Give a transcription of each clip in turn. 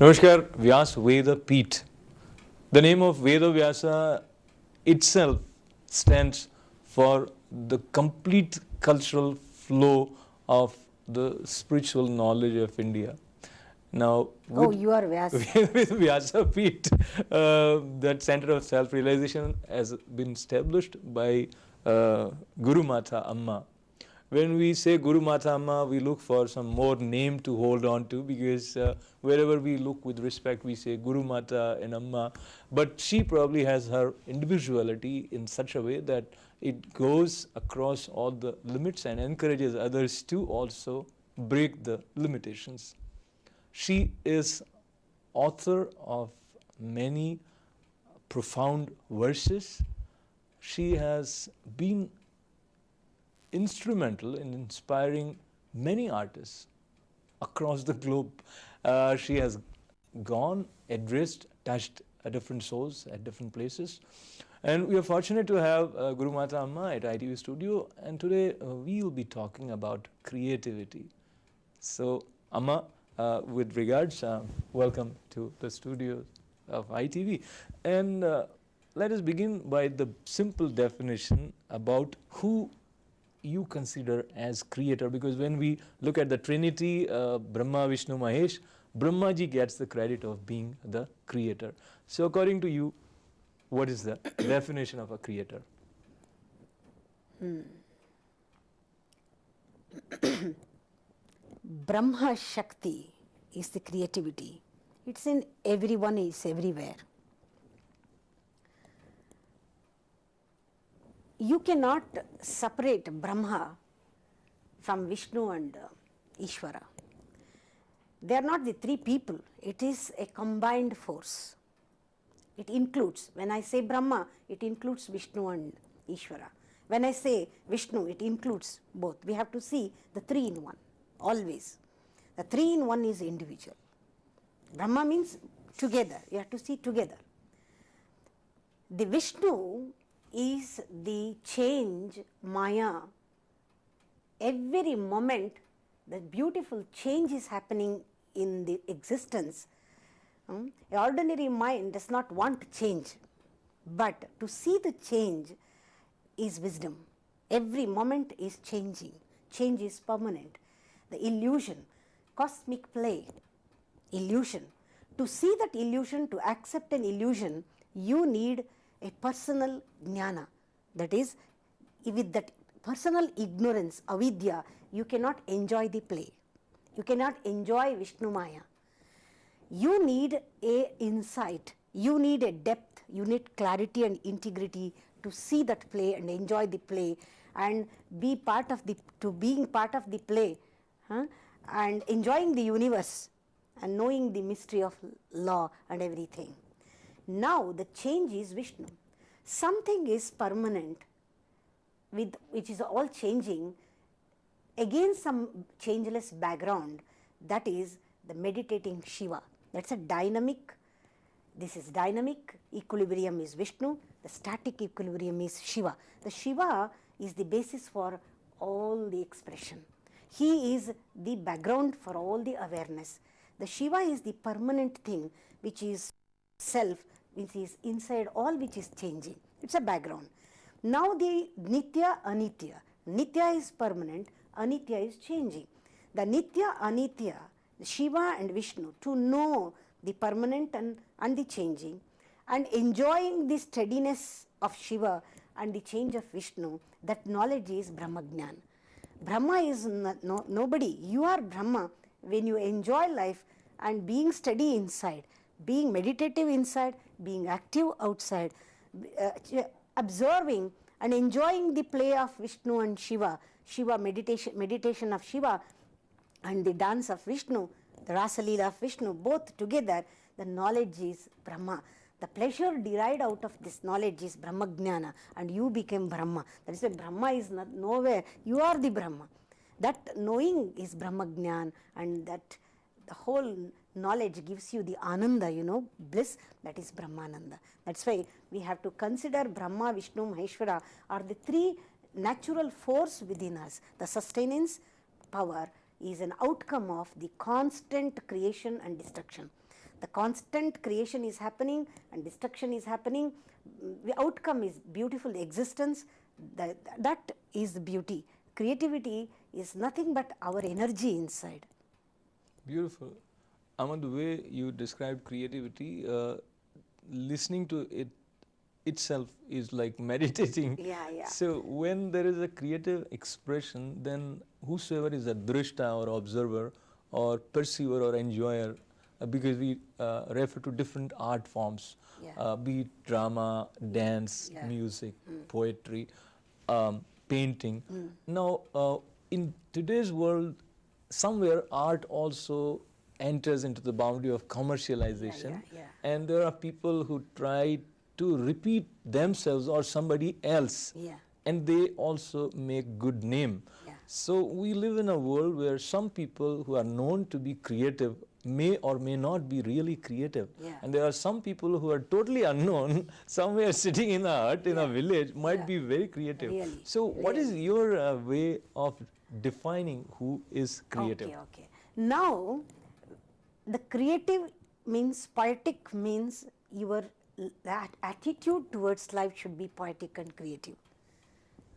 Namaskar, Vyas Veda Peeth. The name of Veda Vyasa itself stands for the complete cultural flow of the spiritual knowledge of India. Now, with, you are Vyasa. with Vyasa Peeth, that center of self-realization has been established by Gurumatha Amma. When we say Gurumatha Amma, we look for some more name to hold on to, because wherever we look with respect, we say Gurumata and Amma. But she probably has her individuality in such a way that it goes across all the limits and encourages others to also break the limitations. She is author of many profound verses. She has been instrumental in inspiring many artists across the globe. She has gone, addressed, touched different souls at different places. And we are fortunate to have Gurumatha Amma at iTV studio, and today we will be talking about creativity. So Amma, with regards, welcome to the studio of iTV. And let us begin by the simple definition about who you consider as creator, because when we look at the Trinity, Brahma, Vishnu, Mahesh, Brahmaji gets the credit of being the creator. So according to you, what is the definition of a creator? Brahma Shakti is the creativity. It's in everyone, it's everywhere. You cannot separate Brahma from Vishnu and Ishvara. They are not the three people, it is a combined force. It includes, when I say Brahma, it includes Vishnu and Ishvara. When I say Vishnu, it includes both. We have to see the three in one, always. The three in one is individual. Brahma means together, you have to see together. The Vishnu is the change, Maya. Every moment, the beautiful change is happening in the existence. An ordinary mind does not want change, but to see the change is wisdom. Every moment is changing. Change is permanent. The illusion, cosmic play, illusion. To see that illusion, to accept an illusion, you need a personal jnana. That is, with that personal ignorance, avidya, you cannot enjoy the play. You cannot enjoy Vishnu Maya. You need a insight, you need a depth, you need clarity and integrity to see that play and enjoy the play and be part of the, being part of the play and enjoying the universe and knowing the mystery of law and everything. Now the change is Vishnu. Something is permanent, which is all changing, against some changeless background, that is the meditating Shiva. That's a dynamic, this is dynamic, equilibrium is Vishnu, the static equilibrium is Shiva. The Shiva is the basis for all the expression. He is the background for all the awareness. The Shiva is the permanent thing, which is self, which is inside all, which is changing. It's a background. Now the Nitya, Anitya. Nitya is permanent, Anitya is changing. The Nitya, Anitya, Shiva and Vishnu, to know the permanent and the changing, and enjoying the steadiness of Shiva and the change of Vishnu, that knowledge is Brahmagnan. Brahma is nobody. You are Brahma when you enjoy life and being steady inside, being meditative inside, being active outside, observing and enjoying the play of Vishnu and Shiva, Shiva meditation of Shiva and the dance of Vishnu, the Rasa Leela of Vishnu, both together, the knowledge is Brahma. The pleasure derived out of this knowledge is Brahmajnana, and you became Brahma. That is why Brahma is not nowhere, you are the Brahma. That knowing is Brahmajnan, and that the whole knowledge gives you the Ananda, bliss, that is Brahmananda. That's why we have to consider Brahma, Vishnu, Maheshwara are the three natural force within us. The sustenance power is an outcome of the constant creation and destruction. The constant creation is happening and destruction is happening. The outcome is beautiful existence. That is the beauty. Creativity is nothing but our energy inside. Beautiful. Amma, the way you describe creativity, listening to it itself is like meditating. Yeah, yeah. So when there is a creative expression, then whosoever is a drishta or observer or perceiver or enjoyer, because we refer to different art forms, Yeah. be it drama, dance, Yeah. music, poetry, painting. Now, in today's world, somewhere art also enters into the boundary of commercialization, Yeah. and there are people who try to repeat themselves or somebody else, Yeah. and they also make good name. Yeah. So we live in a world where some people who are known to be creative may or may not be really creative. Yeah. And there are some people who are totally unknown, somewhere sitting in a hut in a village, might Yeah. be very creative. Really, So what is your way of defining who is creative? Okay. Now, the creative means, poetic means that attitude towards life should be poetic and creative.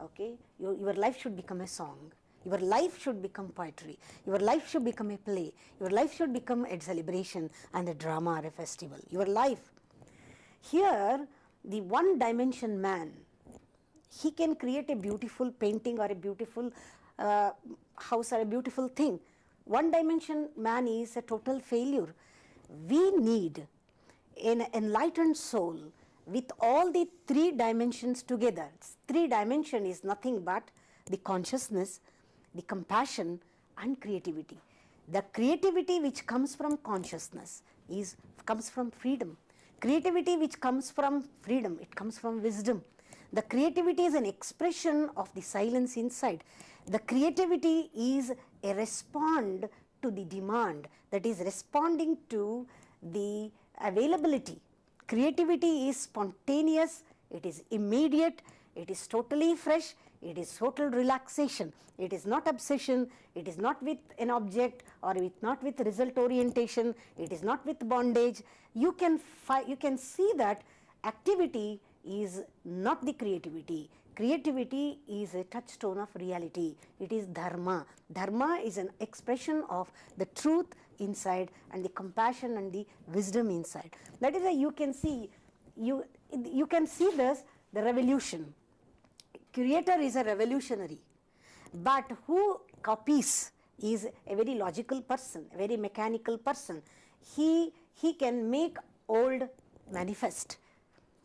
Okay, your life should become a song. Your life should become poetry. Your life should become a play. Your life should become a celebration and a drama or a festival. Your life. Here, the one dimension man, he can create a beautiful painting or a beautiful house or a beautiful thing. One dimension man is a total failure. We need an enlightened soul with all the three dimensions together. Three dimension is nothing but the consciousness, the compassion and creativity. The creativity which comes from consciousness comes from freedom. Creativity which comes from freedom, it comes from wisdom. The creativity is an expression of the silence inside. The creativity is a respond to the demand, that is responding to the availability. Creativity is spontaneous, it is immediate, it is totally fresh, it is total relaxation. It is not obsession, it is not with an object or not with result orientation, it is not with bondage. You can see that activity is not the creativity. Creativity is a touchstone of reality. It is dharma. Dharma is an expression of the truth inside and the compassion and the wisdom inside. That is why you can see this, the revolution. Creator is a revolutionary, but who copies is a very logical person, a very mechanical person. He can make old manifest,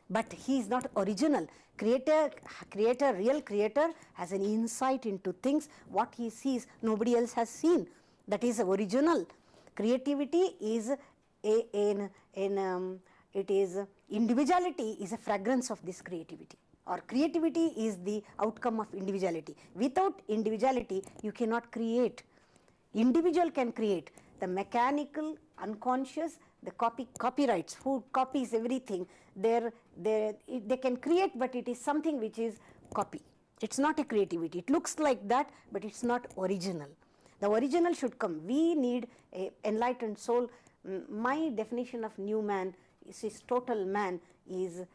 but he is not original. Real creator has an insight into things. What he sees, nobody else has seen. That is original. Creativity is individuality is a fragrance of this creativity. Or creativity is the outcome of individuality. Without individuality, you cannot create. Individual can create. The mechanical, unconscious, the copyrights, who copies everything, they can create, but it is something which is copy. It's not a creativity. It looks like that, but it's not original. The original should come. We need an enlightened soul. My definition of new man is total man is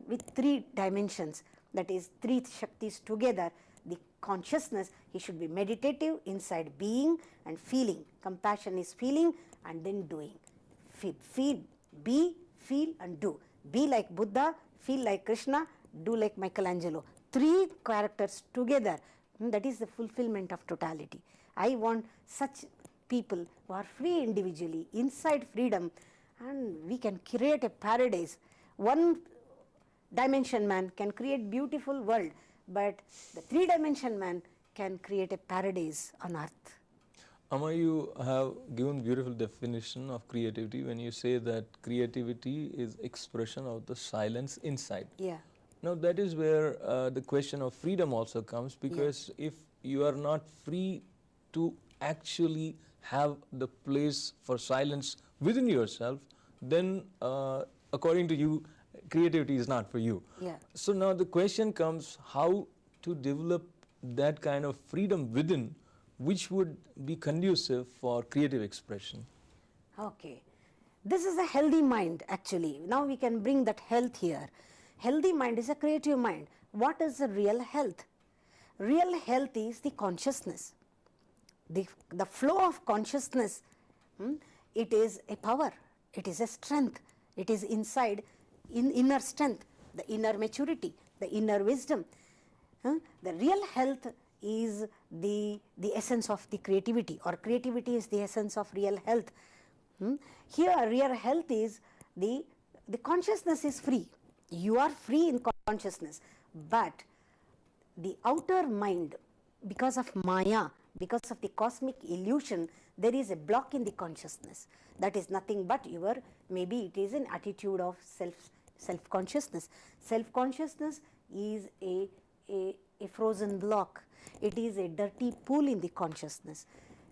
with three dimensions, that is three shaktis together. The consciousness, he should be meditative inside being and feeling. Compassion is feeling and then doing. Feel, be, feel and do. Be like Buddha, feel like Krishna, do like Michelangelo. Three characters together, that is the fulfillment of totality. I want such people who are free individually, inside freedom, and we can create a paradise. One dimension man can create beautiful world, but the three dimension man can create a paradise on earth. Amma, you have given beautiful definition of creativity when you say that creativity is expression of the silence inside. Yeah. Now that is where the question of freedom also comes, because if you are not free to actually have the place for silence within yourself, then according to you, creativity is not for you. Yeah. So now the question comes, how to develop that kind of freedom within, which would be conducive for creative expression? Okay. This is a healthy mind actually. Now we can bring that health here. Healthy mind is a creative mind. What is the real health? Real health is the consciousness. The flow of consciousness, it is a power, it is a strength, it is inside, inner strength, the inner maturity, the inner wisdom. The real health is the essence of the creativity, or creativity is the essence of real health. Here real health is the consciousness is free. You are free in consciousness, but the outer mind, because of Maya, because of the cosmic illusion, there is a block in the consciousness. That is nothing but your, maybe it is an attitude of self-consciousness. Self-consciousness is a frozen block. It is a dirty pool in the consciousness.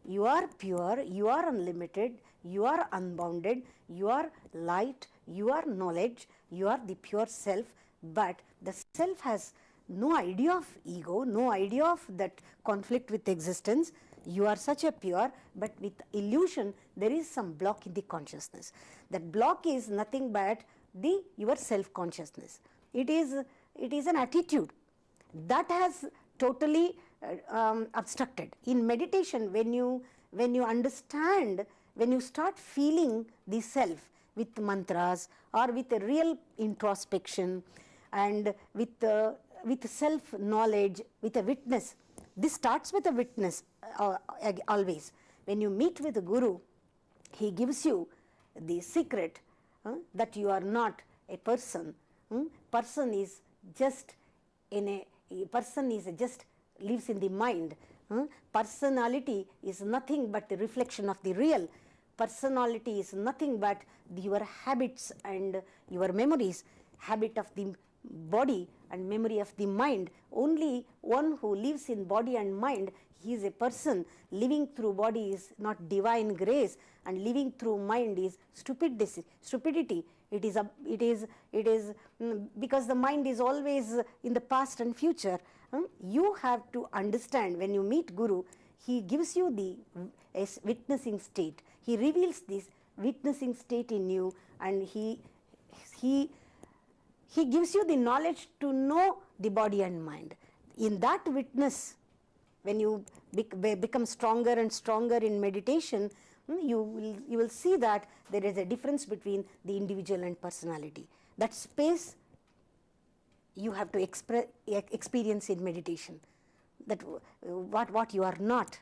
You are pure, you are unlimited, you are unbounded, you are light, you are knowledge, you are the pure self, but the self has no idea of ego, no idea of that conflict with existence. You are such a pure, but with illusion there is some block in the consciousness. That block is nothing but your self-consciousness. It is an attitude that has totally obstructed. In meditation, when you understand, when you start feeling the self with mantras or with a real introspection and with self-knowledge, with a witness. This starts with a witness always. When you meet with the Guru, he gives you the secret that you are not a person. Person is just lives in the mind. Personality is nothing but the reflection of the real. Personality is nothing but your habits and your memories, habit of the body and memory of the mind. Only one who lives in body and mind, he is a person. Living through body is not divine grace, and living through mind is stupidity. It is because the mind is always in the past and future. You have to understand, when you meet Guru, he gives you the witnessing state. He reveals this witnessing state in you, and he gives you the knowledge to know the body and mind. In that witness, when you become stronger and stronger in meditation, you will see that there is a difference between the individual and personality. That space you have to experience in meditation, that what you are not.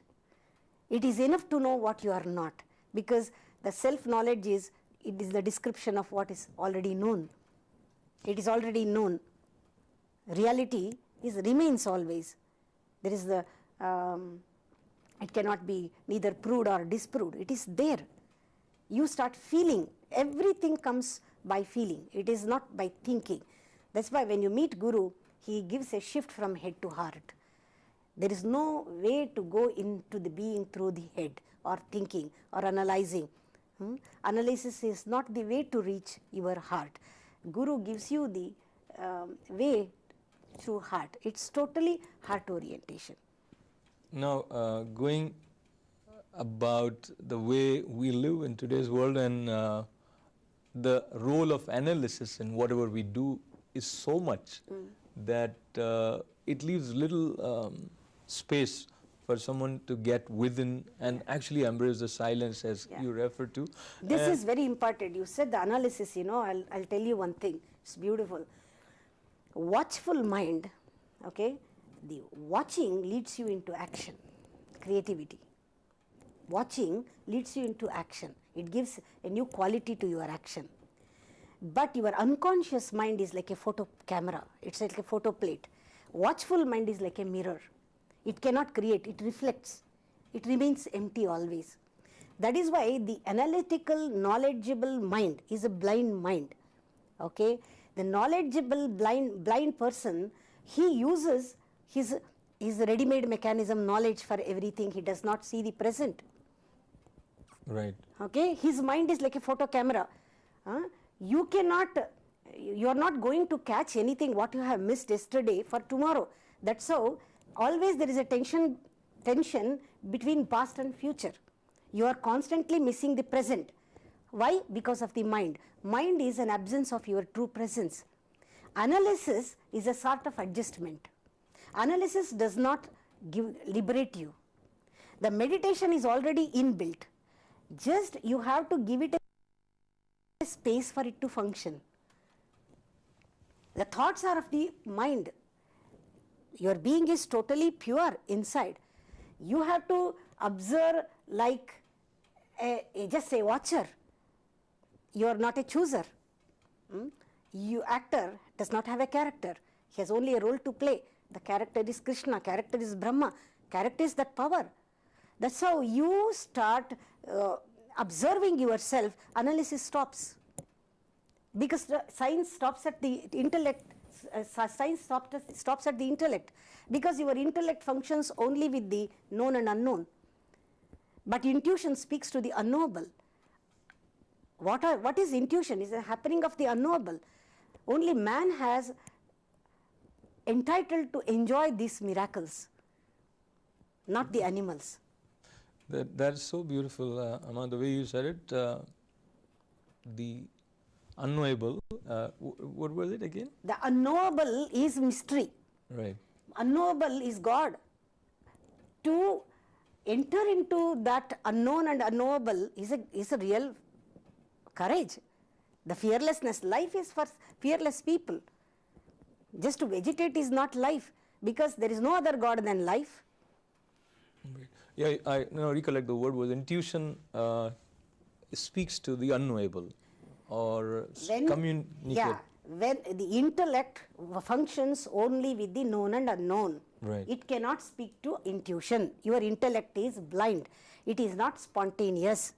It is enough to know what you are not, because the self-knowledge is the description of what is already known. It is already known. Reality remains always. There is it cannot be neither proved or disproved. It is there. You start feeling. Everything comes by feeling. It is not by thinking. That's why when you meet Guru, he gives a shift from head to heart. There is no way to go into the being through the head or thinking or analyzing. Analysis is not the way to reach your heart. Guru gives you the way through heart. It's totally heart orientation. Now, going about the way we live in today's world, and the role of analysis in whatever we do is so much that it leaves little space for someone to get within and actually embrace the silence, as you refer to. This is very important. You said the analysis, I'll tell you one thing. It's beautiful. Watchful mind, okay, the watching leads you into action, creativity. Watching leads you into action. It gives a new quality to your action. But your unconscious mind is like a photo camera. It's like a photo plate. Watchful mind is like a mirror. It cannot create, it reflects. It remains empty always. That is why the analytical, knowledgeable mind is a blind mind. Okay? The knowledgeable blind person, he uses his ready-made mechanism knowledge for everything. He does not see the present. Right. Okay? His mind is like a photo camera. You are not going to catch anything what you have missed yesterday for tomorrow. That's how always there is a tension between past and future. You are constantly missing the present. Why? Because of the mind. Mind is an absence of your true presence. Analysis is a sort of adjustment. Analysis does not liberate you. The meditation is already inbuilt. Just you have to give it a space for it to function. The thoughts are of the mind. Your being is totally pure inside. You have to observe like just a watcher. You are not a chooser. You actor does not have a character. He has only a role to play. The character is Krishna, character is Brahma, character is that power. That's how you start observing yourself. Analysis stops. Because science stops at the intellect. Science stops at the intellect. Because your intellect functions only with the known and unknown. But intuition speaks to the unknowable. What is intuition? It's a happening of the unknowable. Only man has entitled to enjoy these miracles, not the animals. That's so beautiful, Amma, the way you said it. The unknowable, what was it again? The unknowable is mystery. Right. Unknowable is God. To enter into that unknown and unknowable is a real courage. The fearlessness. Life is for fearless people. Just to vegetate is not life, because there is no other God than life. Right. Yeah, I now recollect the word was intuition speaks to the unknowable or communicate. Yeah, when the intellect functions only with the known and unknown. Right. It cannot speak to intuition. Your intellect is blind. It is not spontaneous.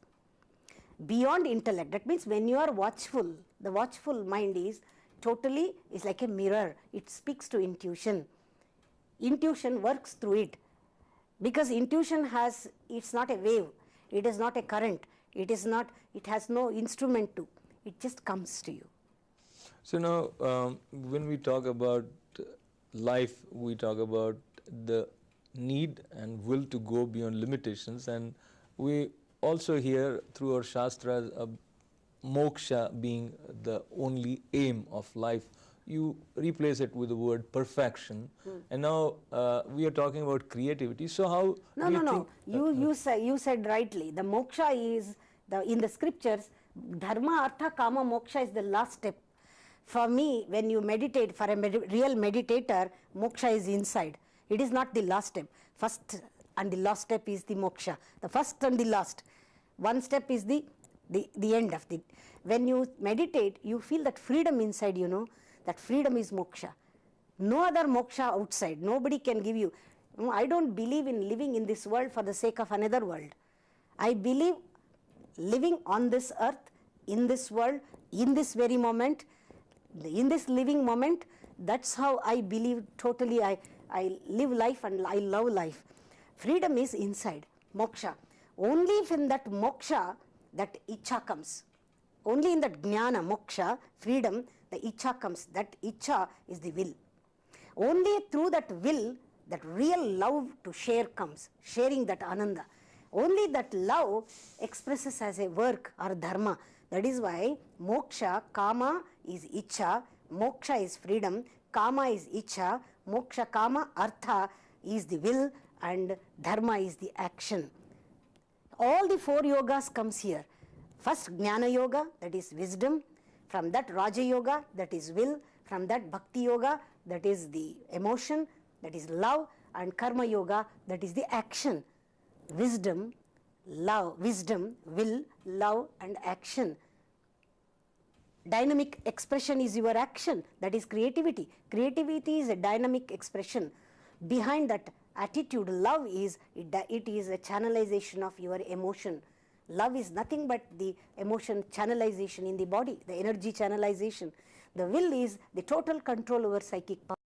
Beyond intellect, that means when you are watchful, the watchful mind is like a mirror. It speaks to intuition. Intuition works through it. Because intuition it's not a wave, it is not a current, it has no instrument to, it just comes to you. So now, when we talk about life, we talk about the need and will to go beyond limitations, and we also hear through our Shastras moksha being the only aim of life. You replace it with the word perfection, and now we are talking about creativity. So how? No. You said rightly. The moksha is in the scriptures. Dharma, artha, kama, moksha is the last step. For me, when you meditate, for a real meditator, moksha is inside. It is not the last step. First and the last step is the moksha. The first and the last. One step is the end of the. When you meditate, you feel that freedom inside. That freedom is moksha. No other moksha outside. Nobody can give you. I don't believe in living in this world for the sake of another world. I believe living on this earth, in this world, in this very moment, in this living moment, that's how I believe totally. I live life and I love life. Freedom is inside, moksha. Only when that moksha, that ichha comes. Only in that jnana, moksha, freedom, the ichha comes. That ichha is the will. Only through that will, that real love to share comes, sharing that ananda. Only that love expresses as a work or dharma. That is why moksha, kama is ichha, moksha is freedom, kama is ichha, moksha, kama, artha is the will, and dharma is the action. All the 4 yogas comes here. First jnana yoga, that is wisdom. From that raja yoga, that is will. From that bhakti yoga, that is the emotion, that is love. And karma yoga, that is the action. Wisdom, will, love, and action. Dynamic expression is your action, that is creativity. Creativity is a dynamic expression. Behind that attitude, love is, it is a channelization of your emotion. Love is nothing but the emotion channelization in the body, the energy channelization. The will is the total control over psychic power.